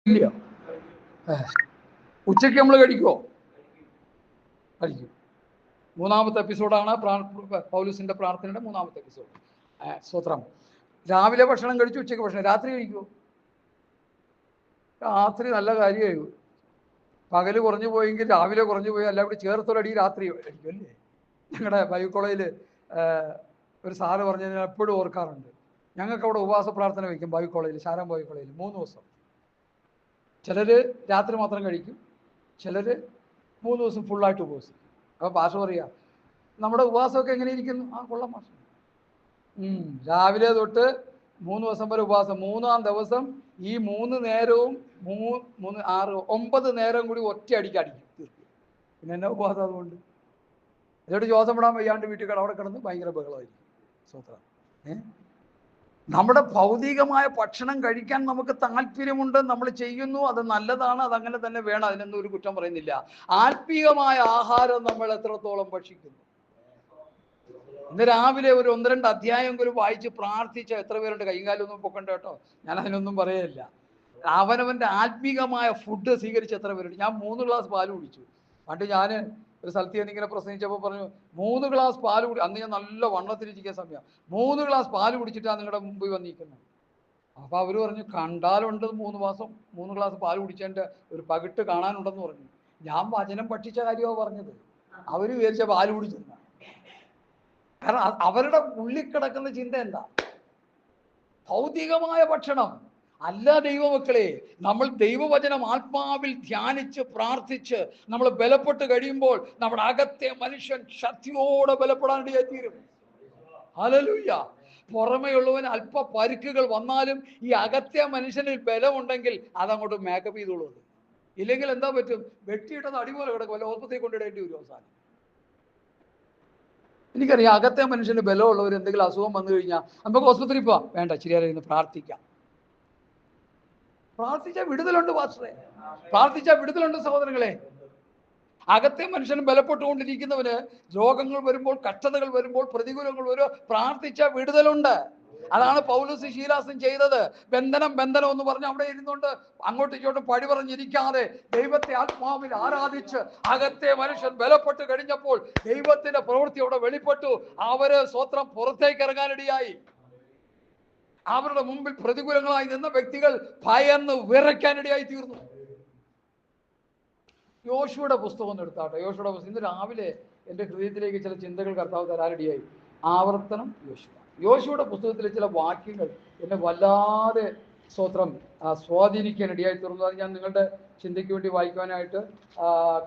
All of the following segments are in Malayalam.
ഇല്ല. ഉച്ചയ്ക്ക് നമ്മൾ കഴിക്കുമോ? കഴിക്കും. മൂന്നാമത്തെ എപ്പിസോഡാണ് പൗലൂസിന്റെ പ്രാർത്ഥനയുടെ മൂന്നാമത്തെ എപ്പിസോഡ്. സ്തോത്രം. രാവിലെ ഭക്ഷണം കഴിച്ചു, ഉച്ചയ്ക്ക് ഭക്ഷണം. രാത്രി കഴിക്കുമോ? രാത്രി നല്ല കാര്യമായിരുന്നു. പകല് കുറഞ്ഞു പോയെങ്കിൽ രാവിലെ കുറഞ്ഞു പോയി, അല്ല ഇവിടെ ചേർത്തൊരടി രാത്രി കഴിക്കും അല്ലേ? ഞങ്ങളുടെ ബൈബിൾ കോളേജിൽ ഒരു സാറ് പറഞ്ഞ് ഞാൻ എപ്പോഴും ഓർക്കാറുണ്ട്. ഞങ്ങൾക്ക് അവിടെ ഉപവാസ പ്രാർത്ഥന വയ്ക്കും ബൈബിൾ കോളേജിൽ, ശാരം ബൈബിൾ കോളേജിൽ 3 ദിവസം. ചിലർ രാത്രി മാത്രം കഴിക്കും, ചിലർ 3 ദിവസം ഫുള്ളായിട്ട് ഉപവസിക്കും. അപ്പോൾ ഭാഷ പറയുക, നമ്മുടെ ഉപവാസമൊക്കെ എങ്ങനെ ഇരിക്കുന്നു? കൊള്ളാം ഭാഷ. രാവിലെ തൊട്ട് 3 ദിവസം വരെ ഉപവാസം. 3-ാം ദിവസം ഈ 3 നേരവും 3, 6, 9 നേരം കൂടി ഒറ്റ അടിക്ക് അടിക്കും. പിന്നെ എന്നാ ഉപവാസം അതുകൊണ്ട്? എന്നിട്ട് ശ്വാസം വിടാൻ വയ്യാണ്ട് വീട്ടിൽ അവിടെ കിടന്ന് ഭയങ്കര ബഹളമായിരിക്കും. സ്വത്രം. നമ്മുടെ ഭൗതികമായ ഭക്ഷണം കഴിക്കാൻ നമുക്ക് താല്പര്യമുണ്ട്, നമ്മൾ ചെയ്യുന്നു, അത് നല്ലതാണ്, അതങ്ങനെ തന്നെ വേണം, അതിനൊന്നും ഒരു കുറ്റം പറയുന്നില്ല. ആത്മീയമായ ആഹാരം നമ്മൾ എത്രത്തോളം ഭക്ഷിക്കുന്നു? ഇന്ന് രാവിലെ ഒരു 1-2 അധ്യായമെങ്കിലും വായിച്ച് പ്രാർത്ഥിച്ച എത്ര പേരുണ്ട്? കൈകാലൊന്നും പൊക്കണ്ട കേട്ടോ, ഞാൻ അതിനൊന്നും പറയില്ല. അവനവൻ്റെ ആത്മീകമായ ഫുഡ് സ്വീകരിച്ച് എത്ര പേരുണ്ട്? ഞാൻ 3 ഗ്ലാസ് പാല് കുടിച്ചു. പണ്ട് ഞാൻ ഒരു സ്ഥലത്ത് ഇങ്ങനെ പ്രസംഗിച്ചപ്പോൾ പറഞ്ഞു 3 ഗ്ലാസ് പാല് കുടി. അന്ന് ഞാൻ നല്ല വണ്ണത്തിരിക്കുന്ന സമയം. 3 ഗ്ലാസ് പാല് കുടിച്ചിട്ടാണ് നിങ്ങളുടെ മുമ്പിൽ വന്നിരിക്കുന്നത്. അപ്പോൾ അവർ പറഞ്ഞു കണ്ടാലുണ്ട് 3 ഗ്ലാസ് പാല് കുടിച്ചതിൻ്റെ ഒരു പകിട്ട് കാണാനുണ്ടെന്ന് പറഞ്ഞു. ഞാൻ വചനം പഠിച്ച കാര്യമാണ് പറഞ്ഞത്. അവർ വിചാരിച്ച പാല് കുടിച്ചെന്ന. കാരണം അവരുടെ ഉള്ളിൽ കിടക്കുന്ന ചിന്ത എന്താ? ഭൗതികമായ ഭക്ഷണം അല്ല ദൈവമക്കളെ. നമ്മൾ ദൈവവചനം ആത്മാവിൽ ധ്യാനിച്ച് പ്രാർത്ഥിച്ച് നമ്മൾ ബലപ്പെട്ട് കഴിയുമ്പോൾ നമ്മുടെ അകത്തെ മനുഷ്യൻ ശക്തിയോടെ ബലപ്പെടാനിടയായി തീരും. ഹല്ലേലൂയ. പുറമെയുള്ളവന് അല്പ പരുക്കുകൾ വന്നാലും ഈ അകത്തെ മനുഷ്യനിൽ ബലമുണ്ടെങ്കിൽ അതങ്ങോട്ട് മേക്കപ്പ് ചെയ്തോളൂ. ഇല്ലെങ്കിൽ എന്താ പറ്റും? വെട്ടിയിട്ടത് അടിപോലെ കിടക്കും, വല്ല ഹോസ്പിറ്റലിൽ കൊണ്ടിടേണ്ടി വരും അവസാനം. എനിക്കറിയാം അകത്തെ മനുഷ്യന് ബലമുള്ളവർ എന്തെങ്കിലും അസുഖം വന്നു കഴിഞ്ഞാൽ നമുക്ക് ഹോസ്പിറ്റലിൽ പോവാം, വേണ്ട ശരിയായി ഇന്ന് പ്രാർത്ഥിക്കാം. പ്രാർത്ഥിച്ചാൽ വിടുതലുണ്ട് പാസ്റ്ററെ, പ്രാർത്ഥിച്ചാൽ വിടുതലുണ്ട് സഹോദരങ്ങളെ. അകത്തെ മനുഷ്യൻ ബലപ്പെട്ടുകൊണ്ടിരിക്കുന്നവന് രോഗങ്ങൾ വരുമ്പോൾ, കഷ്ടതകൾ വരുമ്പോൾ, പ്രതികൂലങ്ങൾ വരുമ്പോൾ പ്രാർത്ഥിച്ചാൽ വിടുതലുണ്ട്. അതാണ് പൗലോസ് ശീലാസും ചെയ്തത്. ബന്ധനം എന്ന് പറഞ്ഞ് അവിടെ ഇരുന്നുകൊണ്ട് അങ്ങോട്ടും ഇങ്ങോട്ടും പഴി പറഞ്ഞിരിക്കാതെ ദൈവത്തെ ആത്മാവിൽ ആരാധിച്ച് അകത്തെ മനുഷ്യൻ ബലപ്പെട്ട് കഴിഞ്ഞപ്പോൾ ദൈവത്തിന്റെ പ്രവൃത്തി അവിടെ വെളിപ്പെട്ടു. അവര് സ്വത്രം പുറത്തേക്ക് ഇറങ്ങാനിടയായി. അവരുടെ മുമ്പിൽ പ്രതികൂലങ്ങളായി നിന്ന വ്യക്തികൾ ഭയന്ന് വിറയ്ക്കാനിടയായി തീർന്നു. യോശുവയുടെ പുസ്തകം എടുത്താട്ടെ. യോശുവയുടെ പുസ്തകം ഇന്ന് രാവിലെ എൻ്റെ ഹൃദയത്തിലേക്ക് ചില ചിന്തകൾ കർത്താവ് തരാനിടയായി. ആവർത്തനം യോശുവയുടെ പുസ്തകത്തിലെ ചില വാക്യങ്ങൾ എന്നെ വല്ലാതെ സ്തോത്രം സ്വാധീനിക്കാനിടയായി തീർന്നു. അത് ഞാൻ നിങ്ങളുടെ ചിന്തയ്ക്ക് വേണ്ടി വായിക്കുവാനായിട്ട്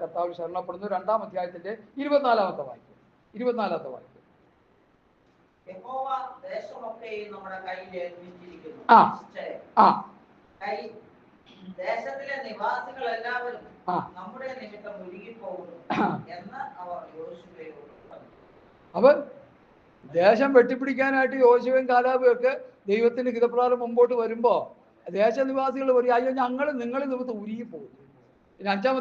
കർത്താവ് ശരണപ്പെടുന്നു. 2-ാം അധ്യായത്തിന്റെ 24-ാമത്തെ വാക്യം. 24-ാമത്തെ വാക്യം. ദേശത്തിലെ നിവാസികൾ എല്ലാവരും നമ്മുടെ നിമിത്തം ഒഴുകിപ്പോകുന്നു എന്ന് അവർ യോശുവയോട് പറഞ്ഞു. അപ്പൊ ദേശം വെട്ടിപ്പിടിക്കാനായിട്ട് യോശുവയും കാലേബും ഒക്കെ ദൈവത്തിന്റെ ഹിതപ്രകാരം മുമ്പോട്ട് വരുമ്പോ ദേശനിവാസികൾ പറയും, അയ്യോ നിങ്ങൾ നിമിത്തം ഉരുകിപ്പോകും. പിന്നെ 5-ാം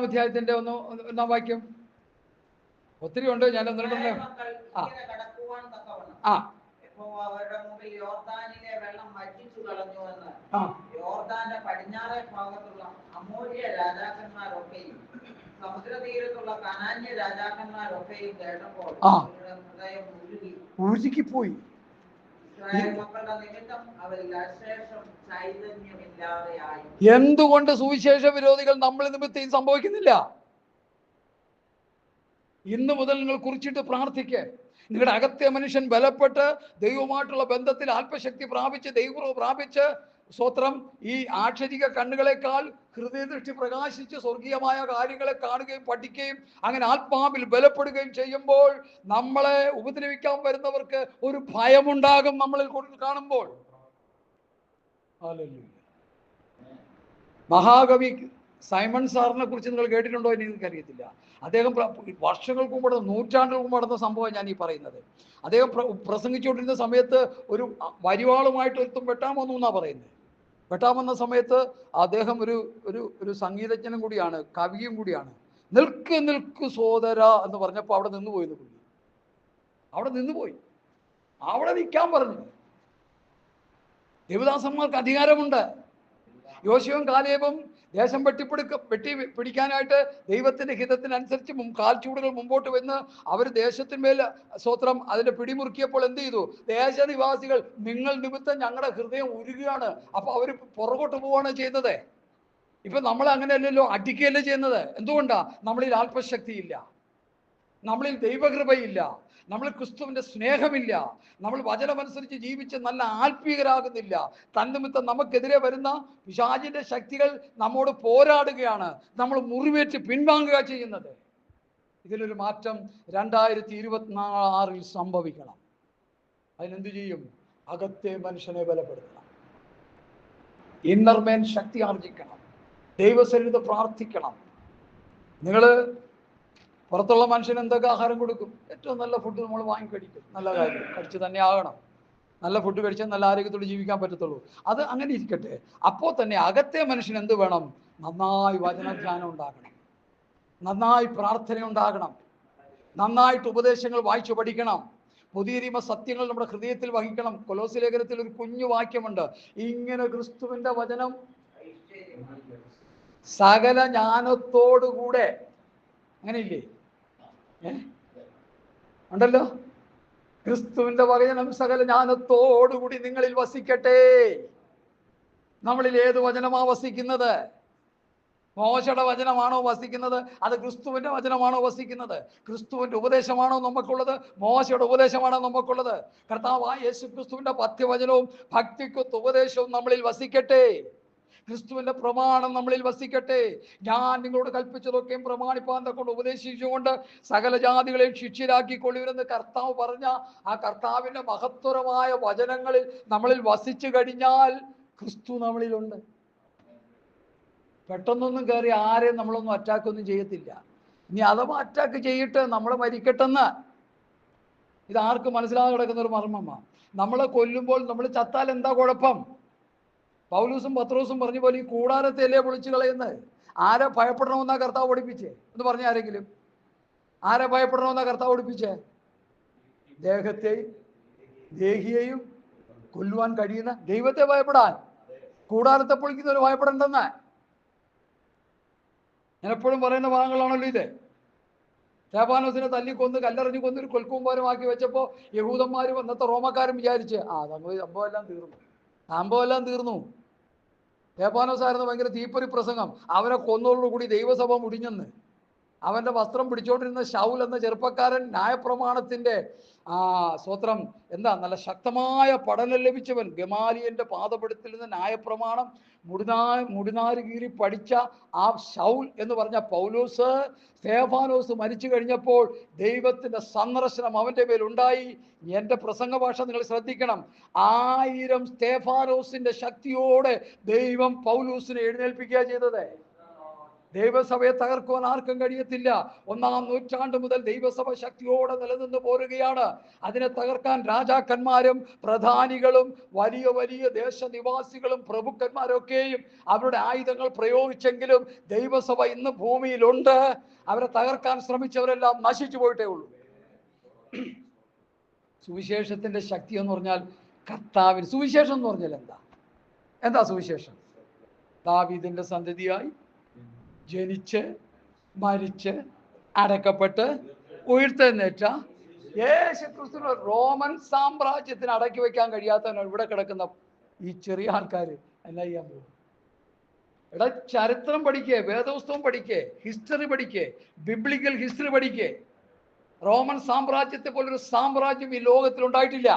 അധ്യായത്തിന്റെ ഒന്നാം വാക്യം. ഒത്തിരി ഉണ്ട്, ഞാൻ അവരുടെ മുമ്പിൽ യോർദാനിലെ വെള്ളം വറ്റിച്ചു കളഞ്ഞുവെന്ന് യോർദാന്റെ പടിഞ്ഞാറേ ഭാഗത്തുള്ള അമോര്യ രാജാക്കന്മാരൊക്കെയും സമുദ്രതീരത്തുള്ള കനാന്യ രാജാക്കന്മാരൊക്കെയും കേട്ടപ്പോൾ അവരുടെ ഹൃദയം ഉരുകിപ്പോയി. ഇസ്രായേൽ മക്കളുടെ നിമിത്തം അവരിൽ അശേഷം ചൈതന്യമില്ലാതെയായി. എന്തുകൊണ്ട് സുവിശേഷ വിരോധികൾ നമ്മൾ നിമിത്തം സംഭവിക്കുന്നില്ല? ഇന്ന് മുതൽ നിങ്ങൾ കുറിച്ചിട്ട് പ്രാർത്ഥിക്കുക. നിങ്ങളുടെ അകത്തെ മനുഷ്യൻ ബലപ്പെട്ട് ദൈവമായിട്ടുള്ള ബന്ധത്തിൽ ആത്മശക്തി പ്രാപിച്ച് ദൈവം പ്രാപിച്ച് സ്വത്രം ഈ ആക്ഷരിക കണ്ണുകളെക്കാൾ ഹൃദയദൃഷ്ടി പ്രകാശിച്ച് സ്വർഗീയമായ കാര്യങ്ങളെ കാണുകയും പഠിക്കുകയും അങ്ങനെ ആത്മാവിൽ ബലപ്പെടുകയും ചെയ്യുമ്പോൾ നമ്മളെ ഉപദ്രവിക്കാൻ വരുന്നവർക്ക് ഒരു ഭയമുണ്ടാകും നമ്മളിൽ കാണുമ്പോൾ. മഹാകവി സൈമൺ സാറിനെ കുറിച്ച് നിങ്ങൾ കേട്ടിട്ടുണ്ടോ എന്ന് എനിക്കറിയത്തില്ല. അദ്ദേഹം വർഷങ്ങൾക്ക് മുമ്പ്, നൂറ്റാണ്ടുകൾക്ക് മുമ്പ് നടന്ന സംഭവം ഞാൻ ഈ പറയുന്നത്. അദ്ദേഹം പ്രസംഗിച്ചുകൊണ്ടിരുന്ന സമയത്ത് ഒരു വരിവാളുമായിട്ട് ഒരുത്തും വെട്ടാമെന്നു എന്നാണ് പറയുന്നത്. വെട്ടാമെന്ന സമയത്ത് അദ്ദേഹം ഒരു സംഗീതജ്ഞനും കൂടിയാണ്, കവിയും കൂടിയാണ്. നിൽക്ക് സോദര എന്ന് പറഞ്ഞപ്പോൾ അവിടെ നിന്നുപോയി. അവിടെ നിന്നുപോയി. അവിടെ നിൽക്കാൻ പറഞ്ഞു. ദേവദാസന്മാർക്ക് അധികാരമുണ്ട്. യോശുവയും കാലേബും ദേശം പിടിക്കാനായിട്ട് ദൈവത്തിന്റെ ഹിതത്തിനനുസരിച്ച് കാൽച്ചൂടുകൾ മുമ്പോട്ട് വന്ന് അവർ ദേശത്തിന്മേൽ സ്വത്രം അതിന്റെ പിടിമുറുക്കിയപ്പോൾ എന്ത് ചെയ്തു? ദേശനിവാസികൾ നിങ്ങൾ നിമിത്തം ഞങ്ങളുടെ ഹൃദയം ഉരുകയാണ്. അപ്പൊ അവർ പുറകോട്ട് പോവുകയാണ് ചെയ്യുന്നത്. ഇപ്പൊ നമ്മൾ അങ്ങനെയല്ലല്ലോ, അടിക്കുകയല്ലേ ചെയ്യുന്നത്. എന്തുകൊണ്ടാ? നമ്മളിൽ ആത്മശക്തിയില്ല, നമ്മളിൽ ദൈവകൃപയില്ല, നമ്മൾ ക്രിസ്തുവിന്റെ സ്നേഹമില്ല, നമ്മൾ വചനമനുസരിച്ച് ജീവിച്ച് നല്ല ആത്മീയരാകുന്നില്ല. തന്നിമിത്തം നമുക്കെതിരെ വരുന്ന പിശാചിന്റെ ശക്തികൾ നമ്മോട് പോരാടുകയാണ്, നമ്മൾ മുറിവേറ്റ് പിൻവാങ്ങുക ചെയ്യുന്നത്. ഇതിലൊരു മാറ്റം 2026 സംഭവിക്കണം. അതിനെന്ത് ചെയ്യും? അകത്തെ മനുഷ്യനെ ബലപ്പെടുത്തണം, ഇന്നർമേൻ ശക്തി ആർജിക്കണം, ദൈവസന്നിധി പ്രാർത്ഥിക്കണം. നിങ്ങൾ പുറത്തുള്ള മനുഷ്യന് എന്തൊക്കെ ആഹാരം കൊടുക്കും? ഏറ്റവും നല്ല ഫുഡ് നമ്മൾ വാങ്ങിക്കഴിക്കും, നല്ല കാര്യം, കഴിച്ച് തന്നെ ആകണം. നല്ല ഫുഡ് കഴിച്ചാൽ നല്ല ആരോഗ്യത്തോടെ ജീവിക്കാൻ പറ്റത്തുള്ളൂ. അത് അങ്ങനെ ഇരിക്കട്ടെ. അപ്പോൾ തന്നെ അകത്തെ മനുഷ്യന് എന്ത് വേണം? നന്നായി വചനധ്യാനം ഉണ്ടാകണം, നന്നായി പ്രാർത്ഥന ഉണ്ടാകണം, നന്നായിട്ട് ഉപദേശങ്ങൾ വായിച്ചു പഠിക്കണം, പുതിയ നിയമ സത്യങ്ങൾ നമ്മുടെ ഹൃദയത്തിൽ വഹിക്കണം. കൊലോസ്യ ലേഖനത്തിൽ ഒരു കുഞ്ഞു വാക്യമുണ്ട്, ഇങ്ങനെ ക്രിസ്തുവിന്റെ വചനം സകല ജ്ഞാനത്തോടുകൂടെ, അങ്ങനെയില്ലേ? ഉണ്ടല്ലോ, ക്രിസ്തുവിന്റെ വചനം സകല ജ്ഞാനത്തോടുകൂടി നിങ്ങളിൽ വസിക്കട്ടെ. നമ്മളിൽ ഏത് വചനമാ വസിക്കുന്നത്? മോശയുടെ വചനമാണോ വസിക്കുന്നത്? അത് ക്രിസ്തുവിന്റെ വചനമാണോ വസിക്കുന്നത്? ക്രിസ്തുവിന്റെ ഉപദേശമാണോ നമുക്കുള്ളത്? മോശയുടെ ഉപദേശമാണോ നമുക്കുള്ളത്? കർത്താവായ യേശു ക്രിസ്തുവിന്റെ പഥ്യവചനവും ഭക്തിക്കൊത്ത് ഉപദേശവും നമ്മളിൽ വസിക്കട്ടെ. ക്രിസ്തുവിന്റെ പ്രമാണം നമ്മളിൽ വസിക്കട്ടെ. ഞാൻ നിങ്ങളോട് കൽപ്പിച്ചതൊക്കെയും പ്രമാണിപ്പാൻ കൊണ്ട് ഉപദേശിച്ചുകൊണ്ട് സകല ജാതികളെയും ശിഷ്യരാക്കിക്കൊള്ളുവിനെന്ന് കർത്താവ് പറഞ്ഞ ആ കർത്താവിന്റെ മഹത്വരമായ വചനങ്ങളിൽ നമ്മളിൽ വസിച്ചു കഴിഞ്ഞാൽ ക്രിസ്തു നമ്മളിലുണ്ട്. പെട്ടെന്നൊന്നും കയറി ആരെയും നമ്മളൊന്നും അറ്റാക്കൊന്നും ചെയ്യത്തില്ല. ഇനി അഥവാ അറ്റാക്ക് ചെയ്തിട്ട് നമ്മൾ മരിക്കട്ടെന്ന്, ഇതാർക്ക് മനസ്സിലാകാതെ കിടക്കുന്ന ഒരു മർമ്മമാണ്. നമ്മളെ കൊല്ലുമ്പോൾ നമ്മൾ ചത്താൽ എന്താ കുഴപ്പം? പൗലൂസും പത്രോസും പറഞ്ഞ പോലെ ഈ കൂടാരത്തെ അല്ലേ പൊളിച്ചു കളയുന്നത്. ആരെ ഭയപ്പെടണമെന്നാ കർത്താവ് പഠിപ്പിച്ചേ? എന്ന് പറഞ്ഞ ആരെങ്കിലും ആരെ ഭയപ്പെടണമെന്നാ കർത്താവ് പഠിപ്പിച്ചേ? ദേഹിയെയും കൊല്ലുവാൻ കഴിയുന്ന ദൈവത്തെ ഭയപ്പെടാൻ. കൂടാരത്തെ പൊളിക്കുന്നവർ ഭയപ്പെടേണ്ടെന്ന് ഞാൻ എപ്പോഴും പറയുന്ന ഭാഗങ്ങളാണല്ലോ ഇത്. സ്തെഫാനോസിനെ തല്ലിക്കൊന്ന് കല്ലെറിഞ്ഞു കൊന്നൊരു കൊൽക്കൂമ്പാരമാക്കി വെച്ചപ്പോൾ യഹൂദന്മാരും അന്നത്തെ റോമക്കാരും വിചാരിച്ച് സംഭവമെല്ലാം തീർന്നു. സ്തെഫാനോസ് ആയിരുന്നു ഭയങ്കര തീപ്പൊരി പ്രസംഗം. അവനെ കൊന്നതോടുകൂടി ദൈവസഭ മുടിഞ്ഞെന്ന്. അവന്റെ വസ്ത്രം പിടിച്ചോണ്ടിരുന്ന ശൗൽ എന്ന ചെറുപ്പക്കാരൻ ന്യായപ്രമാണത്തിന്റെ സ്വത്രം നല്ല ശക്തമായ പഠനം ലഭിച്ചവൻ, ഗമാലിയന്റെ പാദപീഠത്തിൽ നിന്ന് ന്യായപ്രമാണം മുടിനാര് കീറി പഠിച്ച ആ ശൗൽ എന്ന് പറഞ്ഞ പൗലോസ്, സ്തെഫാനോസ് മരിച്ചു കഴിഞ്ഞപ്പോൾ ദൈവത്തിന്റെ സന്ദർശനം അവന്റെ മേലുണ്ടായി. എന്റെ പ്രസംഗ ഭാഷ നിങ്ങൾ ശ്രദ്ധിക്കണം. 1000 സ്തെഫാനോസിന്റെ ശക്തിയോടെ ദൈവം പൗലോസിനെ എഴുന്നേൽപ്പിക്കുക ചെയ്തത്. ദൈവസഭയെ തകർക്കുവാൻ ആർക്കും കഴിയത്തില്ല. 1-ാം നൂറ്റാണ്ട് മുതൽ ദൈവസഭ ശക്തിയോടെ നിലനിന്ന് പോരുകയാണ്. അതിനെ തകർക്കാൻ രാജാക്കന്മാരും പ്രധാനികളും വലിയ വലിയ ദേശനിവാസികളും പ്രഭുക്കന്മാരൊക്കെയും അവരുടെ ആയുധങ്ങൾ പ്രയോഗിച്ചെങ്കിലും ദൈവസഭ ഇന്ന് ഭൂമിയിലുണ്ട്. അവരെ തകർക്കാൻ ശ്രമിച്ചവരെല്ലാം നശിച്ചു പോയിട്ടേ ഉള്ളൂ. സുവിശേഷത്തിന്റെ ശക്തി എന്ന് പറഞ്ഞാൽ കർത്താവിന്, സുവിശേഷം എന്ന് പറഞ്ഞാൽ എന്താ സുവിശേഷം? ദാവീദിന്റെ സന്തതിയായി ജനിച്ച് മരിച്ച് അടക്കപ്പെട്ട് ഉയർത്തെഴുന്നേറ്റ യേശു ക്രിസ്തുവിനെ റോമൻ സാമ്രാജ്യത്തിന് അടക്കി വെക്കാൻ കഴിയാത്തവനാണ് ഇവിടെ കിടക്കുന്ന ഈ ചെറിയ ആൾക്കാർ എന്നാ ചെയ്യാൻ പോകും? ഇവിടെ ചരിത്രം പഠിക്കേ, വേദപുസ്തകം പഠിക്കേ, ഹിസ്റ്ററി പഠിക്കേ, ബിബ്ലിക്കൽ ഹിസ്റ്ററി പഠിക്കേ. റോമൻ സാമ്രാജ്യത്തെ പോലൊരു സാമ്രാജ്യം ഈ ലോകത്തിൽ ഉണ്ടായിട്ടില്ല.